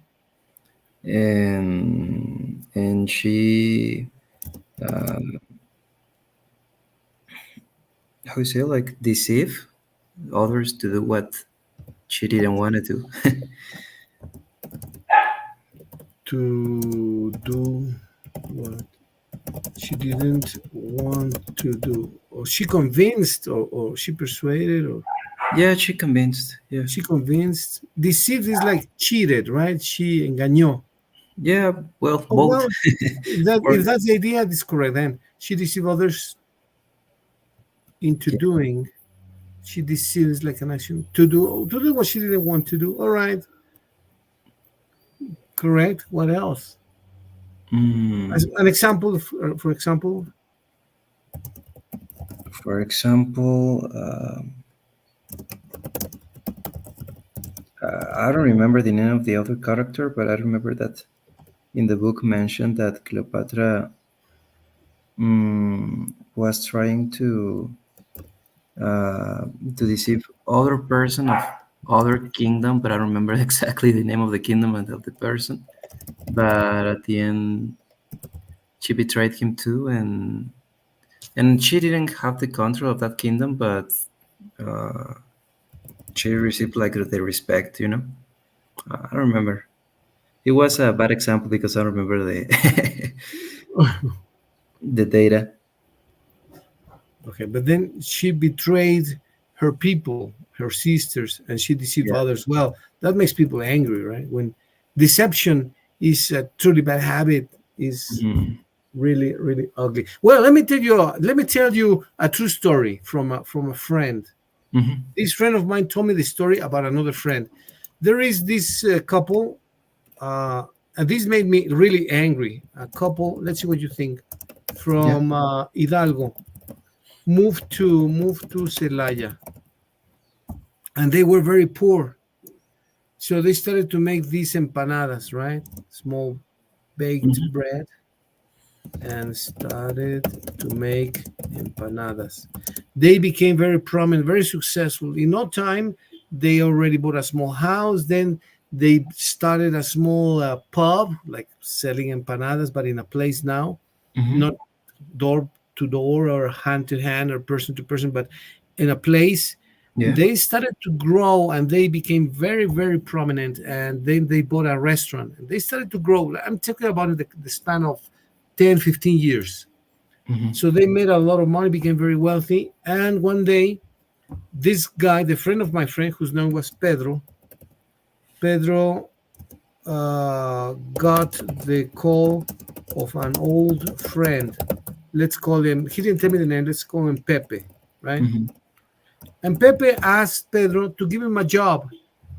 And she uh, how you say, like, deceive others to do what she didn't want to do. To do what she didn't want to do. Or she convinced, or she persuaded, or Yeah, she convinced. Yeah. she convinced. Deceived is like cheated, right? She engañó. Yeah, well, Oh both. well, that Or if that's the idea, that's correct. Then she deceived others into yeah. doing. She deceives like an action to do what she didn't want to do. All right, correct. What else? As Mm, an example, for example, for example, I don't remember the name of the other character, but I remember that in the book mentioned that Cleopatra was trying uh, to deceive other person of other kingdom, but I don't remember exactly the name of the kingdom and of the person. But at the end, she betrayed him too, and she didn't have the control of that kingdom, but uh, she received like the respect, you know. I don't remember. It was a bad example because I don't remember the the data. okay, but then she betrayed her people, her sisters, and she deceived Yeah. others. Well, that makes people angry, right? When deception is a truly bad habit, is Mhm. really, really ugly. Well, let me tell you a true story from a friend. Mhm. This friend of mine told me the story about another friend. There is this couple, uh, and this made me really angry. A couple, let's see what you think, Yeah. from Hidalgo, moved to Celaya, and they were very poor. So they started to make these empanadas, right? Small baked Mhm. bread, and started to make empanadas. They became very prominent, very successful. In no time, they already bought a small house. Then they started a small pub, like selling empanadas, but in a place now, Mhm. not door to door or hand to hand or person to person, but in a place. Yeah. They started to grow and they became very, very prominent. And then they bought a restaurant and they started to grow. I'm talking about the span of 10, 15 years. Mhm. So they made a lot of money, became very wealthy. And one day, this guy, the friend of my friend, whose name was Pedro got the call of an old friend. Let's call him, he didn't tell me the name, let's call him Pepe, right? Mhm. And Pepe asked Pedro to give him a job.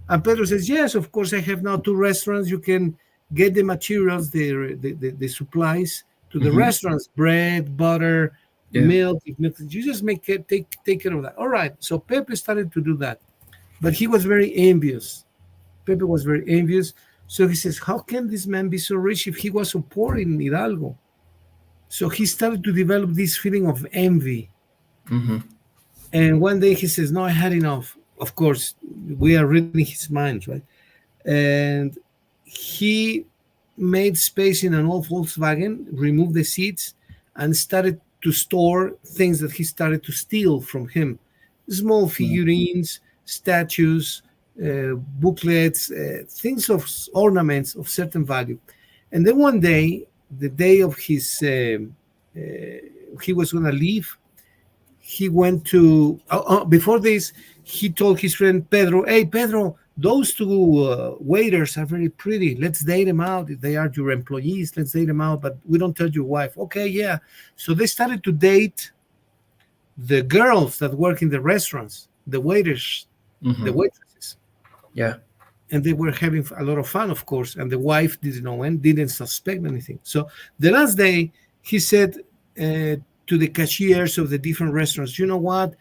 And Pedro says, yes, of course, I have now two restaurants. You can get the materials, the supplies to the Mhm. restaurants, bread, butter, Yeah. milk. You just make it, take care of that. All right. So Pepe started to do that. But he was very envious. Pepe was very envious. So he says, how can this man be so rich if he was so poor in Hidalgo? So he started to develop this feeling of envy. Mhm. And one day he says, no, I had enough. Of course, we are reading his mind, right? And he made space in an old Volkswagen, removed the seats, and started to store things that he started to steal from him: small Mhm. figurines, statues, booklets, things of ornaments of certain value. And then one day, the day of his, he was going to leave, he went to before this he told his friend Pedro, hey Pedro, those two waiters are very pretty, let's date them out. If they are your employees, let's date them out, but we don't tell your wife. Okay, yeah. So they started to date the girls that work in the restaurants, the waiters, the Mhm. waitresses, Yeah. and they were having a lot of fun, of course, and the wife didn't know and didn't suspect anything. So the last day he said to the cashiers of the different restaurants, you know what,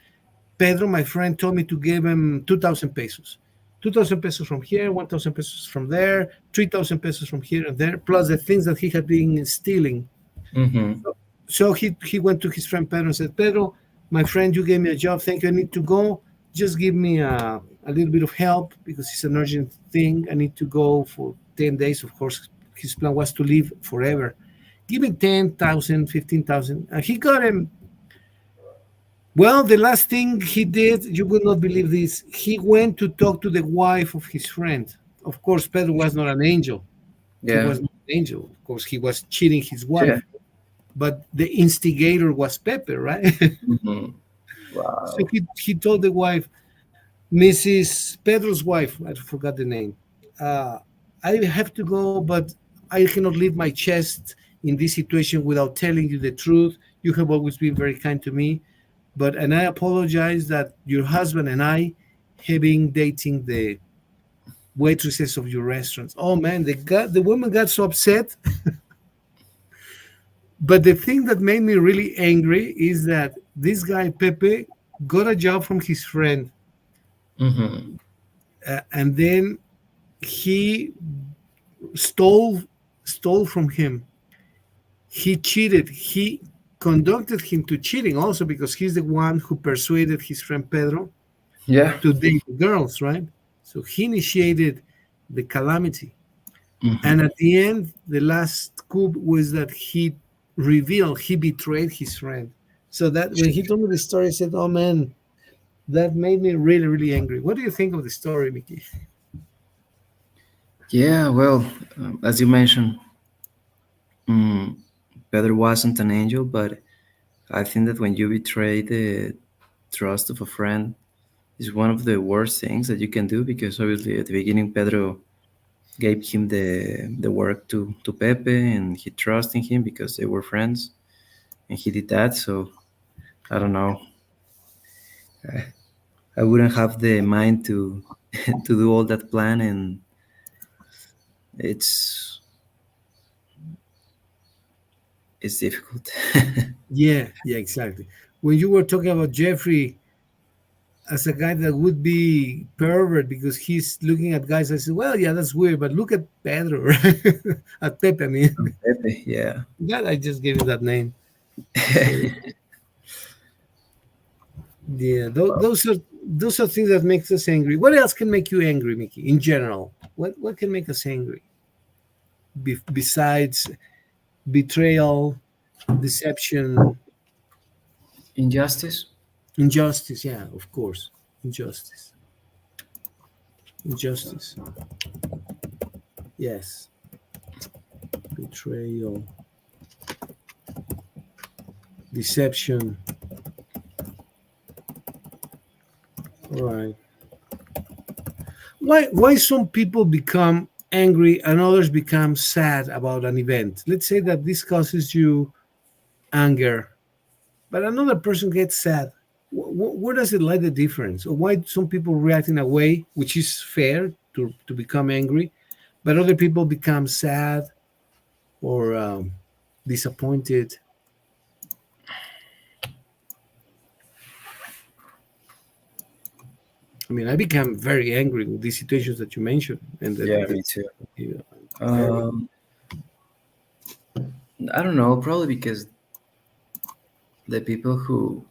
Pedro, my friend, told me to give him 2,000 pesos. 2,000 pesos from here, 1,000 pesos from there, 3,000 pesos from here and there, plus the things that he had been stealing. Mhm. So he went to his friend Pedro and said, Pedro, my friend, you gave me a job. Thank you. I need to go. Just give me a little bit of help because it's an urgent thing. I need to go for 10 days. Of course, his plan was to leave forever. Give me 10,000, 15,000. And he got him. Well, the last thing he did, you would not believe this. He went to talk to the wife of his friend. Of course, Pedro was not an angel. He Yeah. was not an angel. Of course, he was cheating his Yeah. wife. But the instigator was Pepe, right? Mhm. So Wow. he told the wife, Mrs. Pedro's wife, I forgot the name. I have to go, but I cannot leave my chest in this situation without telling you the truth. You have always been very kind to me, but and I apologize that your husband and I have been dating the waitresses of your restaurants. Oh man, the woman got so upset. But the thing that made me really angry is that this guy Pepe got a job from his friend, Mm-hmm. and then he stole stole from him. He cheated. He conducted him to cheating also because he's the one who persuaded his friend Pedro Yeah. to date the girls, right? So he initiated the calamity. And Mm-hmm. at the end, the last coup was that he revealed he betrayed his friend. So that when he told me the story, I said, "Oh man, that made me really, really angry." What do you think of the story, Mickey? Yeah. Well, as you mentioned, mm, Pedro wasn't an angel, but I think that when you betray the trust of a friend, is one of the worst things that you can do, because obviously at the beginning Pedro gave him the work to Pepe, and he trusted him because they were friends, and he did that. So I don't know. I wouldn't have the mind to to do all that plan, and it's it's difficult. Yeah, yeah, exactly. When you were talking about Jeffrey as a guy that would be pervert because he's looking at guys, I said, "Well, yeah, that's weird, but look at Pedro, right? At Pepe, I mean, Pepe, yeah. that I just gave him that name." So yeah, those are things that makes us angry. What else can make you angry, Mickey? In general, what can make us angry besides betrayal, deception, Injustice. injustice? Yeah, of course, injustice, injustice. Yes, betrayal, deception. All right. Why some people become angry and others become sad about an event? Let's say that this causes you anger, but another person gets sad. Where does it lie the difference? Or why some people react in a way which is fair to become angry, but other people become sad or disappointed? I mean, I become very angry with these situations that you mentioned, and Yeah, that me too. yeah, very. Um, I don't know. Probably because the people who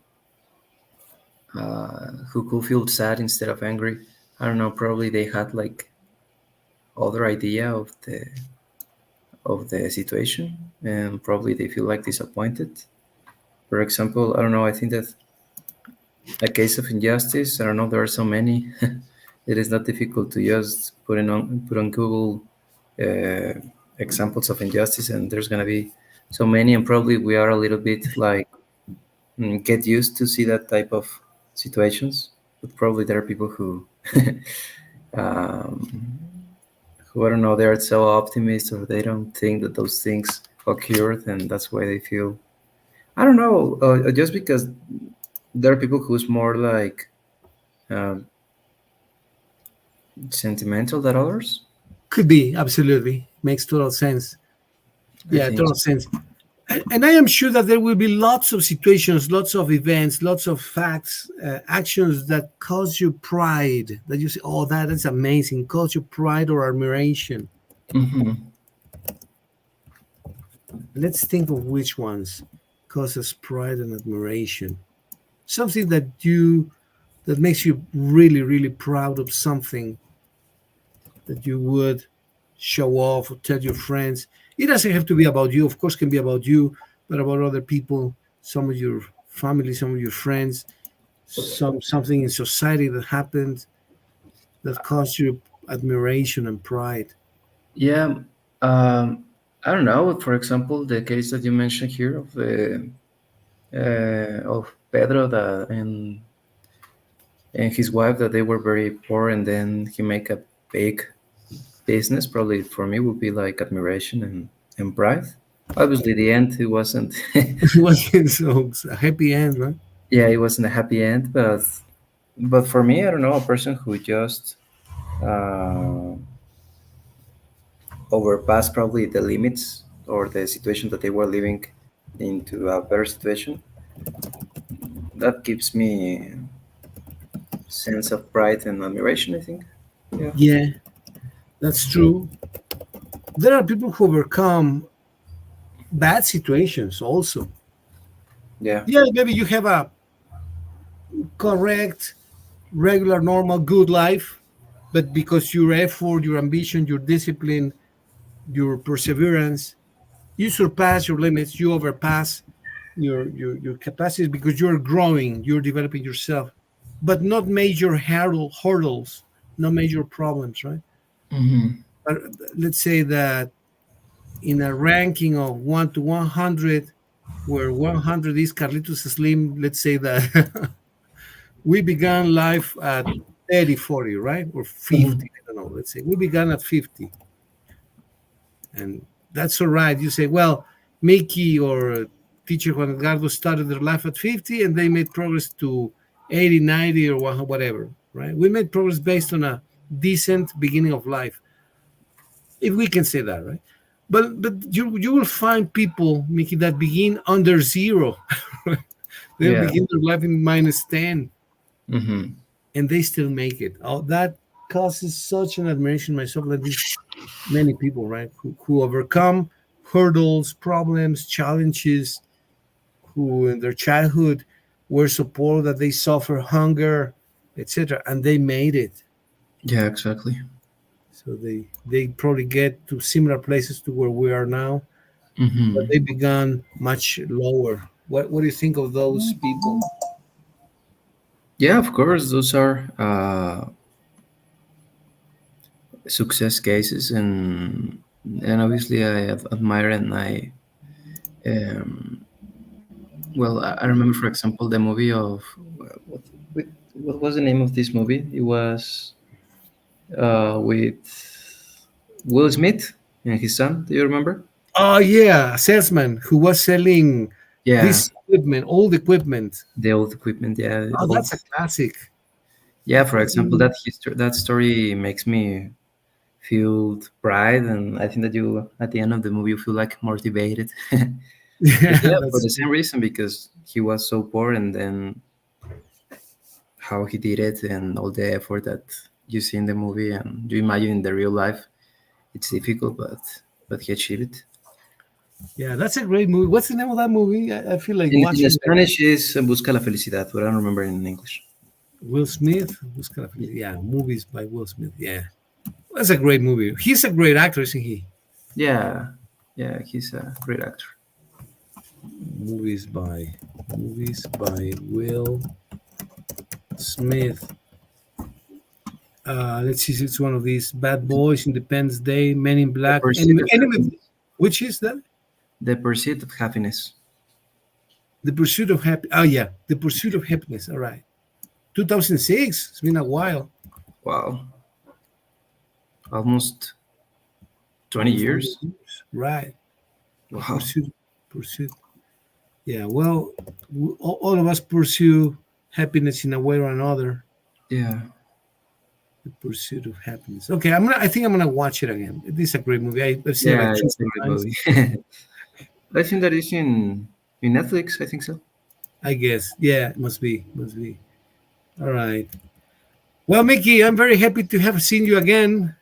could feel sad instead of angry, I don't know. Probably they had like other idea of the situation, and probably they feel like disappointed. For example, I don't know. I think that a case of injustice. I don't know. There are so many. It is not difficult to just put on Google uh, examples of injustice, and there's gonna be so many. And probably we are a little bit like get used to see that type of situations. But probably there are people um, who I don't know. They are so optimist, or they don't think that those things occurred, and that's why they feel. I don't know. Just because there are people who's more like um, sentimental than others. Could be, absolutely makes total sense. I Yeah, think. total sense. And I am sure that there will be lots of situations, lots of events, lots of facts, actions that cause you pride. That you say, "Oh, that is amazing," cause you pride or admiration. Hmm. Let's think of which ones cause us pride and admiration. Something that makes you really, really proud of something that you would show off or tell your friends. It doesn't have to be about you. Of course, it can be about you, but about other people, some of your family, some of your friends, something in society that happened that caused you admiration and pride. Yeah, I don't know. For example, the case that you mentioned here of Pedro that and his wife, that they were very poor, and then he make a big business, probably for me would be like admiration and pride. Obviously, the end it wasn't. It wasn't so a happy end, right? Yeah, it wasn't a happy end, but for me, I don't know, a person who just uh, overpassed probably the limits or the situation that they were living into a better situation. That gives me sense of pride and admiration, I think. Yeah. Yeah, that's true. There are people who overcome bad situations also. Yeah. Yeah, maybe you have a correct, regular, normal, good life, but because your effort, your ambition, your discipline, your perseverance, you surpass your limits, you overpass your capacities because you're growing, you're developing yourself, but not major hurdles, no major problems, right? Hmm. But let's say that in a ranking of 1 to 100, where 100 is Carlitos Slim, let's say that we began life at 30, 40, right? Or Hmm. 50, I don't know. Let's say we began at 50. And that's all right. You say, well, Mickey or teacher Juan Edgardo started their life at 50 and they made progress to 80, 90, or whatever, right? We made progress based on a decent beginning of life, if we can say that, right? But you will find people, Mickey, that begin under zero. They'll Yeah. begin their life in minus 10 Hmm. and they still make it. Oh, that causes such an admiration myself that these many people, right, who overcome hurdles, problems, challenges, who in their childhood were supposed that they suffer hunger, etc., and they made it. Yeah, exactly. So they probably get to similar places to where we are now, but Hmm. they began much lower. What do you think of those people? Yeah, of course, those are success cases, and obviously admire and I um, well, I remember, for example, the movie of what, what was the name of this movie? It was with Will Smith and his son. Do you remember? Oh yeah, a salesman who was selling Yeah, this equipment, old equipment. the old equipment. Yeah, the Oh, old. that's a classic. Yeah, for example, that story makes me feel pride, and I think that you at the end of the movie you feel like motivated. Because Yeah, yeah, for that's the same reason, because he was so poor, and then how he did it, and all the effort that you see in the movie, and you imagine in the real life, it's difficult, but he achieved it. yeah, that's a great movie. What's the name of that movie? I feel like In watching it. Spanish is Busca la Felicidad, but I don't remember in English. Will Smith. Who's gonna yeah, movies by Will Smith. Yeah, that's a great movie. He's a great actor, isn't he? Yeah, yeah, he's a great actor. Movies by Will Smith. Let's see. It's one of these Bad Boys, Independence Day, Men in The Black. Pursuit of Enemy, Happiness. which is that? The Pursuit of Happiness. The Pursuit of Happy. Oh yeah, The Pursuit of Happiness. All right, 2006. It's been a while. Wow, almost 20 Almost 20 years. years. Right. The Wow. Pursuit. Yeah. Well, all of us pursue happiness in a way or another. Yeah, The Pursuit of Happiness. Okay, I think I'm gonna watch it again. This is a great movie. I've seen it yeah, like two it's a good times. movie. I think that is in Netflix. I think so. I guess. Yeah, it must be. Must be. All right. Well, Mickey, I'm very happy to have seen you again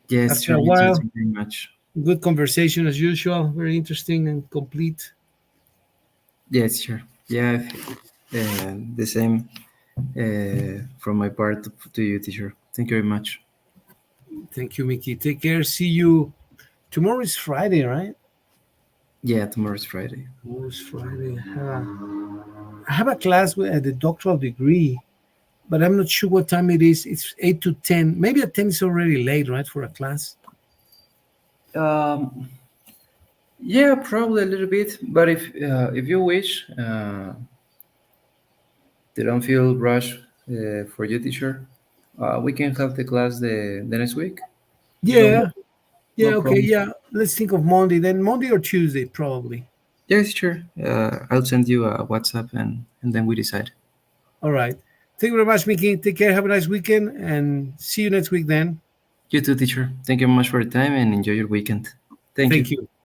Yes, after sure. a You too. while. Thank you very much. Good conversation as usual. Very interesting and complete. Yes, sure. Yeah, the same from my part to you, teacher. Thank you very much. Thank you, Mickey. Take care. See you. Tomorrow is Friday, right? Yeah, tomorrow is Friday. Tomorrow's Friday. I have a class with, at the doctoral degree, but I'm not sure what time it is. It's 8 to 10. Maybe at 10 is already late, right, for a class? Um, yeah, probably a little bit. But if you wish, they don't feel rushed for you, teacher. We can have the class the next week. No, Yeah, yeah, no okay, problem. yeah. Let's think of Monday then. Monday or Tuesday, probably. Yes, sure. I'll send you a WhatsApp and then we decide. All right. Thank you very much, Mickey. Take care. Have a nice weekend and see you next week then. You too, teacher. Thank you very much for your time and enjoy your weekend. Thank Thank you. you.